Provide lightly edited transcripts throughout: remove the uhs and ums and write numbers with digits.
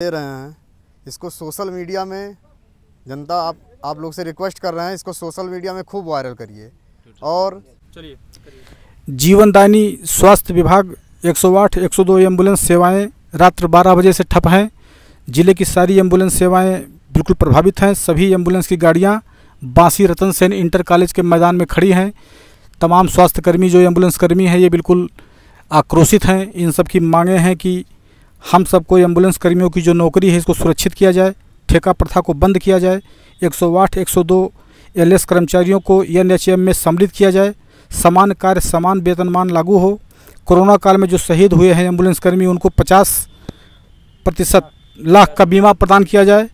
दे रहे हैं, इसको सोशल मीडिया में जनता आप लोग से रिक्वेस्ट कर रहे हैं, इसको सोशल मीडिया में खूब वायरल करिए। और चलिए जीवनदायिनी स्वास्थ्य विभाग 108 102 एम्बुलेंस सेवाएं रात्र 12 बजे से ठप हैं। जिले की सारी एम्बुलेंस सेवाएं बिल्कुल प्रभावित हैं। सभी एम्बुलेंस की गाड़ियां बांसी रतन सेन इंटर कॉलेज के मैदान में खड़ी हैं। तमाम स्वास्थ्यकर्मी जो एम्बुलेंस कर्मी हैं ये बिल्कुल आक्रोशित हैं। इन सब की मांगें हैं कि हम सबको एम्बुलेंस कर्मियों की जो नौकरी है इसको सुरक्षित किया जाए, ठेका प्रथा को बंद किया जाए, 108 102 एलएस कर्मचारियों को एनएचएम में सम्मिलित किया जाए, समान कार्य समान वेतनमान लागू हो। कोरोना काल में जो शहीद हुए हैं एम्बुलेंस कर्मी उनको 50% लाख का बीमा प्रदान किया जाए।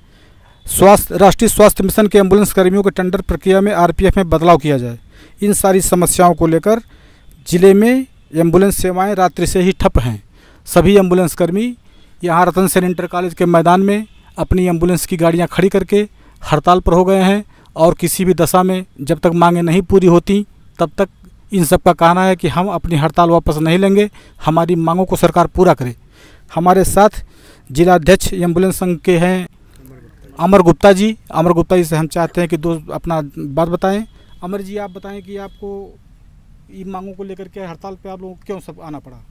राष्ट्रीय स्वास्थ्य मिशन के एम्बुलेंस कर्मियों के टेंडर प्रक्रिया में आरपीएफ में बदलाव किया जाए। इन सारी समस्याओं को लेकर जिले में एम्बुलेंस सेवाएं रात्रि से ही ठप हैं। सभी एम्बुलेंस कर्मी यहाँ रतन सेन इंटर कॉलेज के मैदान में अपनी एम्बुलेंस की गाड़ियाँ खड़ी करके हड़ताल पर हो गए हैं और किसी भी दशा में जब तक मांगें नहीं पूरी होती तब तक इन सब का कहना है कि हम अपनी हड़ताल वापस नहीं लेंगे, हमारी मांगों को सरकार पूरा करे। हमारे साथ जिलाध्यक्ष एम्बुलेंस संघ के हैं अमर गुप्ता जी। अमर गुप्ता जी से हम चाहते हैं कि दो अपना बात बताएं। अमर जी, आप बताएं कि आपको इन मांगों को लेकर के हड़ताल पे आप लोगों को क्यों सब आना पड़ा?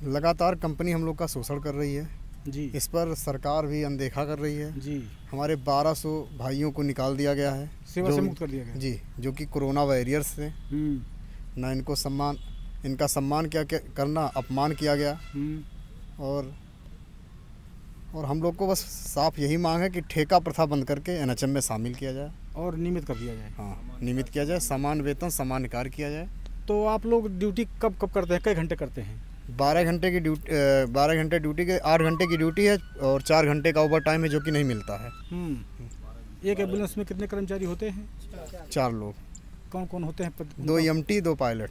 लगातार कंपनी हम लोग का शोषण कर रही है जी। इस पर सरकार भी अनदेखा कर रही है जी। हमारे 1200 भाइयों को निकाल दिया गया है, सेवा से मुक्त कर दिया गया जी, जो कि कोरोना वॉरियर्स थे। ना इनको इनका सम्मान क्या करना, अपमान किया गया। और हम लोग को बस साफ यही मांग है कि ठेका प्रथा बंद करके एनएचएम में शामिल किया जाए और नियमित कर दिया जाए। हाँ, नियमित किया जाए, समान वेतन समान कार्य किया जाए। तो आप लोग ड्यूटी कब कब करते हैं, कई घंटे करते हैं? 12 घंटे की ड्यूटी, 12 घंटे ड्यूटी के 8 घंटे की ड्यूटी है और 4 घंटे का ओवर टाइम है जो कि नहीं मिलता है। एक एम्बुलेंस में कितने कर्मचारी होते हैं? 4 लोग। कौन कौन होते हैं? 2 EMT 2 पायलट।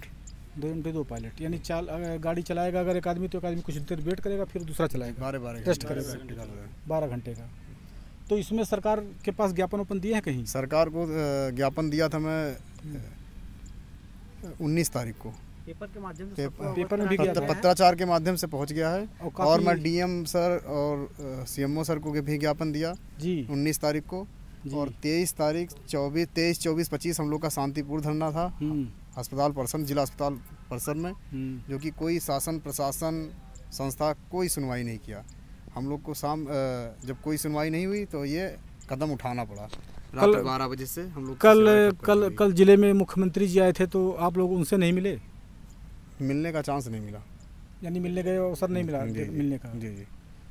2 EMT 2 pilot. यानी गाड़ी चलाएगा अगर एक आदमी तो एक आदमी कुछ देर वेट करेगा फिर दूसरा चलाएगा, 12 टेस्ट करेगा 12 घंटे का। तो इसमें सरकार के पास ज्ञापन ओपन दिए हैं कहीं? सरकार को ज्ञापन दिया था मैं 19 तारीख को पेपर के माध्यम से, पेपर में भी गया था, पत्राचार के माध्यम से पहुंच गया है। और मैं डीएम सर और सीएमओ सर को भी ज्ञापन दिया जी 19 तारीख को। और 23 तारीख 23 24 25 हम लोग का शांतिपूर्ण धरना था अस्पताल परिसर, जिला अस्पताल परिसर में, जो कि कोई शासन प्रशासन संस्था कोई सुनवाई नहीं किया। हम लोग को जब कोई सुनवाई नहीं हुई तो ये कदम उठाना पड़ा। रात 12 बजे से हम लोग कल जिले में मुख्यमंत्री जी आए थे तो आप लोग उनसे नहीं मिले? मिलने का चांस नहीं मिला, यानी मिलने का अवसर नहीं मिला मिलने का। जी जी।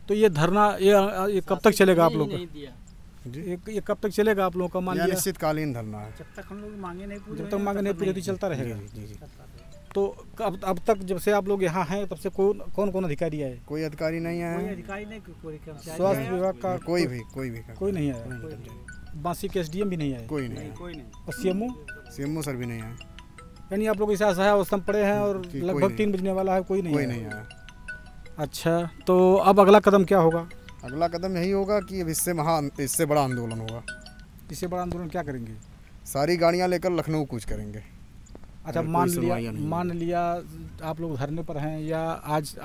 तो ये धरना ये कब तक चलेगा आप लोग का? ये कब तक चलेगा आप लोगों का? मान लिया अनिश्चितकालीन धरना है, जब तक हम लोग मांगे नहीं पूरी चलता रहेगा। जी जी। तो अब तक जब से आप लोग यहाँ हैं तब से कौन अधिकारी आए? कोई अधिकारी नहीं आया। स्वास्थ्य विभाग का कोई नहीं आया। बांसी के SDM भी नहीं आए? कोई नहीं। और सीएमओ सर भी नहीं आए। यानी आप लोग इस असहाय अवस्था में पड़े हैं और लगभग 3 बजने वाला है, कोई नहीं आया। अच्छा, तो अब अगला कदम क्या होगा? अगला कदम यही होगा कि अब इससे बड़ा आंदोलन होगा। इससे बड़ा आंदोलन क्या करेंगे? सारी गाड़ियां लेकर लखनऊ कूच करेंगे। अच्छा, मान लिया आप लोग धरने पर हैं या आज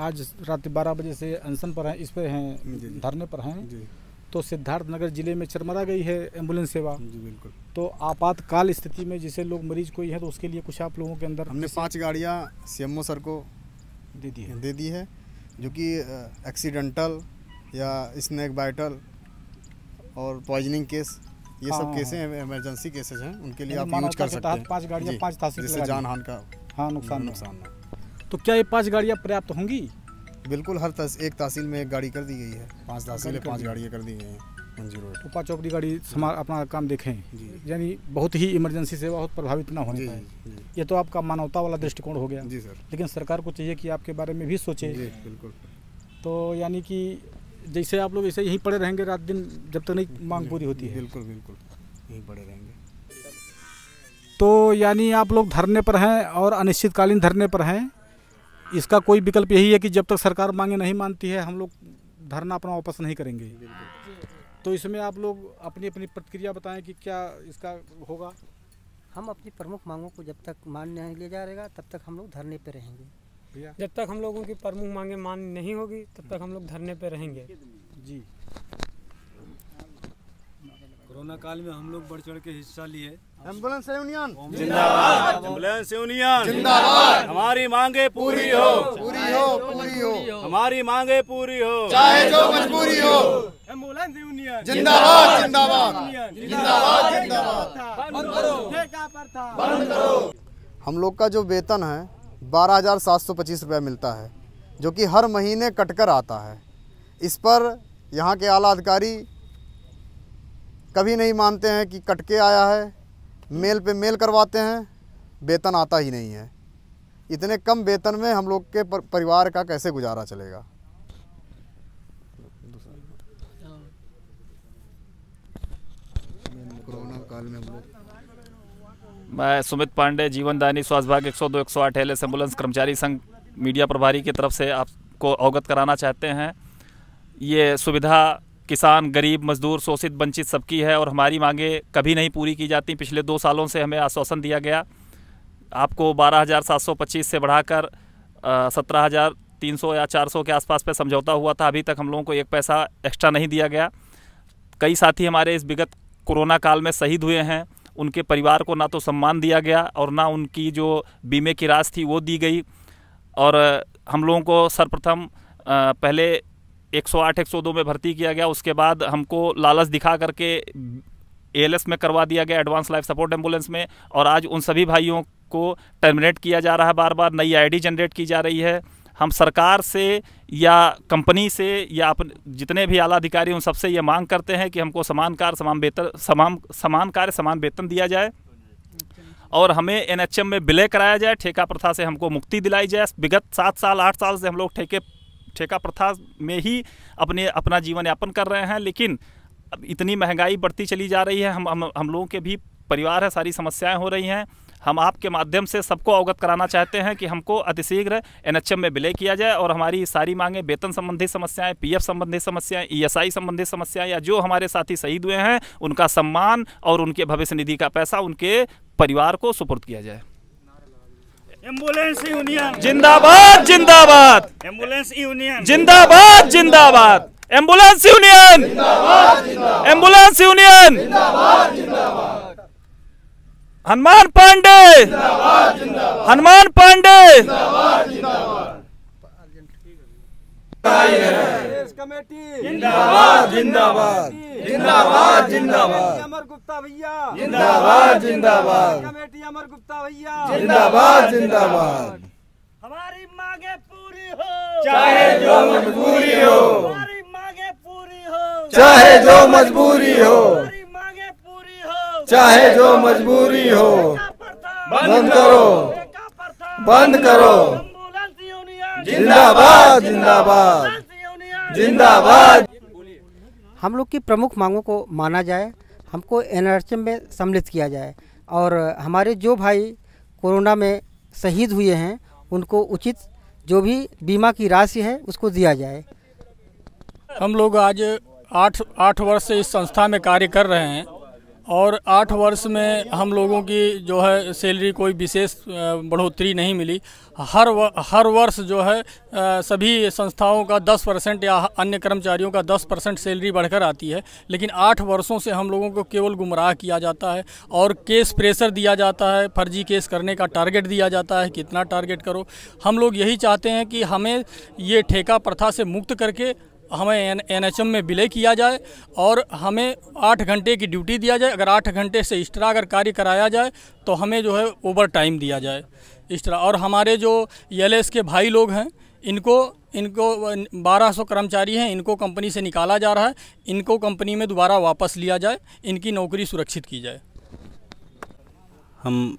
रात 12 बजे से अनशन पर हैं, इस पे हैं, धरने पर हैं, तो सिद्धार्थनगर जिले में चरमरा गई है एम्बुलेंस सेवा। जी बिल्कुल। तो आपातकाल स्थिति में जिसे लोग मरीज कोई है तो उसके लिए कुछ आप लोगों के अंदर हमने 5 गाड़ियाँ सीएमओ सर को दे दी है जो कि एक्सीडेंटल या स्नैक बाइटल और पॉइजनिंग केस, ये सब केसें इमरजेंसी केसेज हैं, उनके लिए आप यूज कर सकते हैं। 5 गाड़ियाँ 5 तहसील जिससे जानहान का नुकसान न। तो क्या ये 5 गाड़ियाँ पर्याप्त होंगी? बिल्कुल, हर एक तहसील में 1 गाड़ी कर दी गई है। 5 तहसील 5 गाड़ियाँ कर दी गई हैं। 108 उपा चौकड़ी गाड़ी अपना काम देखें, यानी बहुत ही इमरजेंसी सेवा बहुत प्रभावित ना होने पाए। ये तो आपका मानवता वाला दृष्टिकोण हो गया। जी सर। लेकिन सरकार को चाहिए कि आपके बारे में भी सोचे। जी बिल्कुल। तो यानी कि जैसे आप लोग ऐसे यहीं पड़े रहेंगे रात दिन जब तक नहीं मांग पूरी होती है? बिल्कुल यहीं पड़े रहेंगे। तो यानी आप लोग धरने पर हैं और अनिश्चितकालीन धरने पर हैं। इसका कोई विकल्प यही है कि जब तक सरकार मांगे नहीं मानती है हम लोग धरना अपना वापस नहीं करेंगे। तो इसमें आप लोग अपनी प्रतिक्रिया बताएं कि क्या इसका होगा? हम अपनी प्रमुख मांगों को जब तक मान नहीं लिया जाएगा तब तक हम लोग धरने पर रहेंगे। जब तक हम लोगों की प्रमुख मांगे मान्य नहीं होगी तब तक हम लोग धरने पे रहेंगे। जी, कोरोना काल में हम लोग बढ़ चढ़ के हिस्सा लिए। एम्बुलेंस यूनियन जिंदाबाद, एम्बुलेंस यूनियन जिंदाबाद। हमारी मांगे पूरी हो, पूरी हो, पूरी हो, हमारी मांगे पूरी हो, चाहे जो मजबूरी हो। एम्बुलेंस यूनियन जिंदाबाद, जिंदाबाद, जिंदाबाद, जिंदाबाद। बंद करो। हम लोग का जो वेतन है 12,725 रुपये मिलता है, जो कि हर महीने कटकर आता है। इस पर यहाँ के आला अधिकारी कभी नहीं मानते हैं कि कट के आया है, मेल पे मेल करवाते हैं, वेतन आता ही नहीं है। इतने कम वेतन में हम लोग के परिवार का कैसे गुजारा चलेगा। कोरोना काल में हम लोग। मैं सुमित पांडे, जीवनदायिनी स्वास्थ्य विभाग 102 108 एलएस एम्बुलेंस कर्मचारी संघ मीडिया प्रभारी की तरफ से आपको अवगत कराना चाहते हैं। ये सुविधा किसान, गरीब, मजदूर, शोषित, वंचित सबकी है और हमारी मांगे कभी नहीं पूरी की जाती। पिछले 2 सालों से हमें आश्वासन दिया गया, आपको 12,725 से बढ़ाकर 17,300 या 400 के आसपास पे समझौता हुआ था। अभी तक हम लोगों को 1 पैसा एक्स्ट्रा नहीं दिया गया। कई साथी हमारे इस विगत कोरोना काल में शहीद हुए हैं, उनके परिवार को ना तो सम्मान दिया गया और ना उनकी जो बीमे की राशि थी वो दी गई। और हम लोगों को सर्वप्रथम पहले 108 102 में भर्ती किया गया, उसके बाद हमको लालच दिखा करके एएलएस में करवा दिया गया, एडवांस लाइफ सपोर्ट एम्बुलेंस में। और आज उन सभी भाइयों को टर्मिनेट किया जा रहा है, बार बार नई आईडी जनरेट की जा रही है। हम सरकार से या कंपनी से या जितने भी आला अधिकारी उन सबसे ये मांग करते हैं कि हमको समान कार्य समान वेतन दिया जाए और हमें एनएचएम में विलय कराया जाए, ठेका प्रथा से हमको मुक्ति दिलाई जाए। विगत 7 साल 8 साल से हम लोग ठेका प्रथा में ही अपना जीवन यापन कर रहे हैं, लेकिन अब इतनी महंगाई बढ़ती चली जा रही है, हम लोगों के भी परिवार है, सारी समस्याएं हो रही हैं। हम आपके माध्यम से सबको अवगत कराना चाहते हैं कि हमको अतिशीघ्र एनएचएम में विलय किया जाए और हमारी सारी मांगें, वेतन संबंधी समस्याएं, पीएफ संबंधी समस्याएं, ईएसआई संबंधी समस्याएं या जो हमारे साथी शहीद हुए हैं उनका सम्मान और उनके भविष्य निधि का पैसा उनके परिवार को सुपुर्द किया जाए। एम्बुलेंस यूनियन जिंदाबाद, जिंदाबाद। एम्बुलेंस यूनियन जिंदाबाद, जिंदाबाद। Ambulance union, ambulance union, Hanuman Pandey, Hanuman Pandey, committee जिंदाबाद, जिंदाबाद, जिंदाबाद, जिंदाबाद। अमर गुप्ता भैया जिंदाबाद, जिंदाबाद। कमेटी अमर गुप्ता भैया जिंदाबाद, जिंदाबाद। हमारी मांगे पूरी हो, चाहे जो मजबूरी हो। हमारी मांगे पूरी हो, चाहे जो मजबूरी हो। हमारी मांगे पूरी हो, चाहे जो मजबूरी हो। बंद करो, बंद करो। जिंदाबाद, जिंदाबाद, जिंदाबाद। हम लोग की प्रमुख मांगों को माना जाए, हमको एनएचएम में सम्मिलित किया जाए और हमारे जो भाई कोरोना में शहीद हुए हैं उनको उचित जो भी बीमा की राशि है उसको दिया जाए। हम लोग आज 8 वर्ष से इस संस्था में कार्य कर रहे हैं और 8 वर्ष में हम लोगों की जो है सैलरी कोई विशेष बढ़ोतरी नहीं मिली। हर वर्ष जो है सभी संस्थाओं का 10% या अन्य कर्मचारियों का 10% सैलरी बढ़कर आती है, लेकिन 8 वर्षों से हम लोगों को केवल गुमराह किया जाता है और केस प्रेशर दिया जाता है, फर्जी केस करने का टारगेट दिया जाता है, कितना टारगेट करो। हम लोग यही चाहते हैं कि हमें ये ठेका प्रथा से मुक्त करके हमें एनएचएम में विलय किया जाए और हमें 8 घंटे की ड्यूटी दिया जाए। अगर 8 घंटे से एक्स्ट्रा अगर कार्य कराया जाए तो हमें जो है ओवर टाइम दिया जाए एक्स्ट्रा। और हमारे जो एलएस के भाई लोग हैं इनको 1200 कर्मचारी हैं, इनको कंपनी से निकाला जा रहा है, इनको कंपनी में दोबारा वापस लिया जाए, इनकी नौकरी सुरक्षित की जाए। हम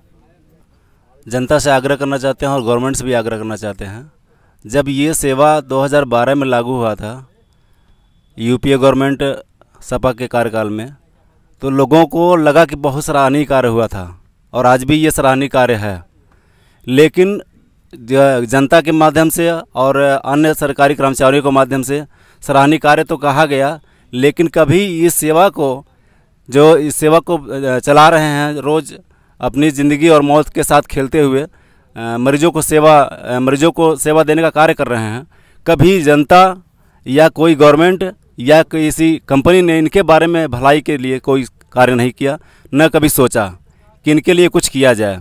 जनता से आग्रह करना चाहते हैं और गवर्नमेंट से भी आग्रह करना चाहते हैं। जब ये सेवा 2012 में लागू हुआ था यूपीए गवर्नमेंट सपा के कार्यकाल में, तो लोगों को लगा कि बहुत सराहनीय कार्य हुआ था और आज भी ये सराहनीय कार्य है। लेकिन जनता के माध्यम से और अन्य सरकारी कर्मचारियों के माध्यम से सराहनीय कार्य तो कहा गया, लेकिन कभी इस सेवा को चला रहे हैं रोज़ अपनी ज़िंदगी और मौत के साथ खेलते हुए, मरीजों को सेवा देने का कार्य कर रहे हैं, कभी जनता या कोई गवर्नमेंट या किसी कंपनी ने इनके बारे में भलाई के लिए कोई कार्य नहीं किया, न कभी सोचा कि इनके लिए कुछ किया जाए।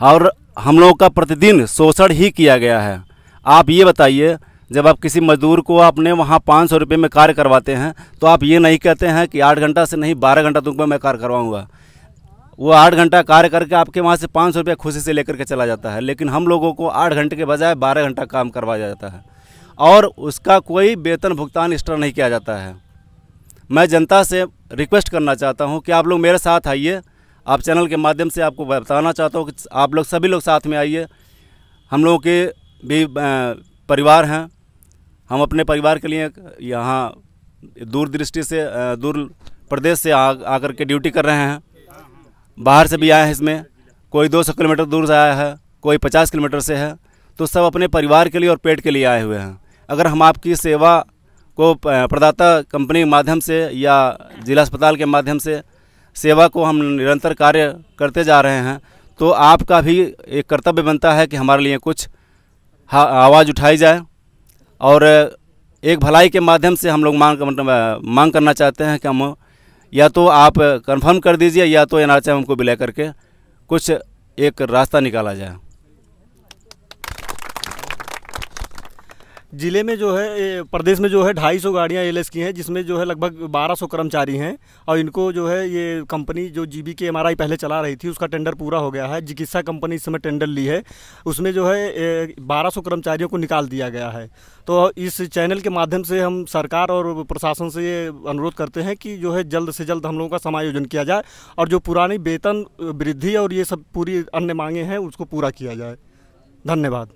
और हम लोगों का प्रतिदिन शोषण ही किया गया है। आप ये बताइए, जब आप किसी मजदूर को आपने वहाँ 500 रुपये में कार्य करवाते हैं तो आप ये नहीं कहते हैं कि 8 घंटा से नहीं 12 घंटा तुमको मैं कार्य करवाऊँगा। वो 8 घंटा कार्य करके आपके वहाँ से 500 रुपये खुशी से लेकर के चला जाता है, लेकिन हम लोगों को 8 घंटे के बजाय 12 घंटा काम करवाया जाता है और उसका कोई वेतन भुगतान इस तरह नहीं किया जाता है। मैं जनता से रिक्वेस्ट करना चाहता हूँ कि आप लोग मेरे साथ आइए। आप चैनल के माध्यम से आपको बताना चाहता हूँ कि आप लोग सभी लोग साथ में आइए। हम लोगों के भी परिवार हैं, हम अपने परिवार के लिए यहाँ दूर दृष्टि से दूर प्रदेश से आकर के ड्यूटी कर रहे हैं। बाहर से भी आए हैं, इसमें कोई 200 किलोमीटर दूर से आया है, कोई 50 किलोमीटर से है, तो सब अपने परिवार के लिए और पेट के लिए आए हुए हैं। अगर हम आपकी सेवा को प्रदाता कंपनी के माध्यम से या जिला अस्पताल के माध्यम से सेवा को हम निरंतर कार्य करते जा रहे हैं, तो आपका भी एक कर्तव्य बनता है कि हमारे लिए कुछ आवाज़ उठाई जाए। और एक भलाई के माध्यम से हम लोग मांग करना चाहते हैं कि हम या तो आप कंफर्म कर दीजिए या तो एनआरएचएम को विलय करके कुछ एक रास्ता निकाला जाए। ज़िले में जो है, प्रदेश में जो है 250 गाड़ियाँ एलएस की हैं, जिसमें जो है लगभग 1200 कर्मचारी हैं और इनको जो है ये कंपनी जो जीबीके एमआरआई पहले चला रही थी उसका टेंडर पूरा हो गया है। चिकित्सा कंपनी इस समय टेंडर ली है, उसमें जो है 1200 कर्मचारियों को निकाल दिया गया है। तो इस चैनल के माध्यम से हम सरकार और प्रशासन से ये अनुरोध करते हैं कि जो है जल्द से जल्द हम लोगों का समायोजन किया जाए और जो पुरानी वेतन वृद्धि और ये सब पूरी अन्य मांगे हैं उसको पूरा किया जाए। धन्यवाद।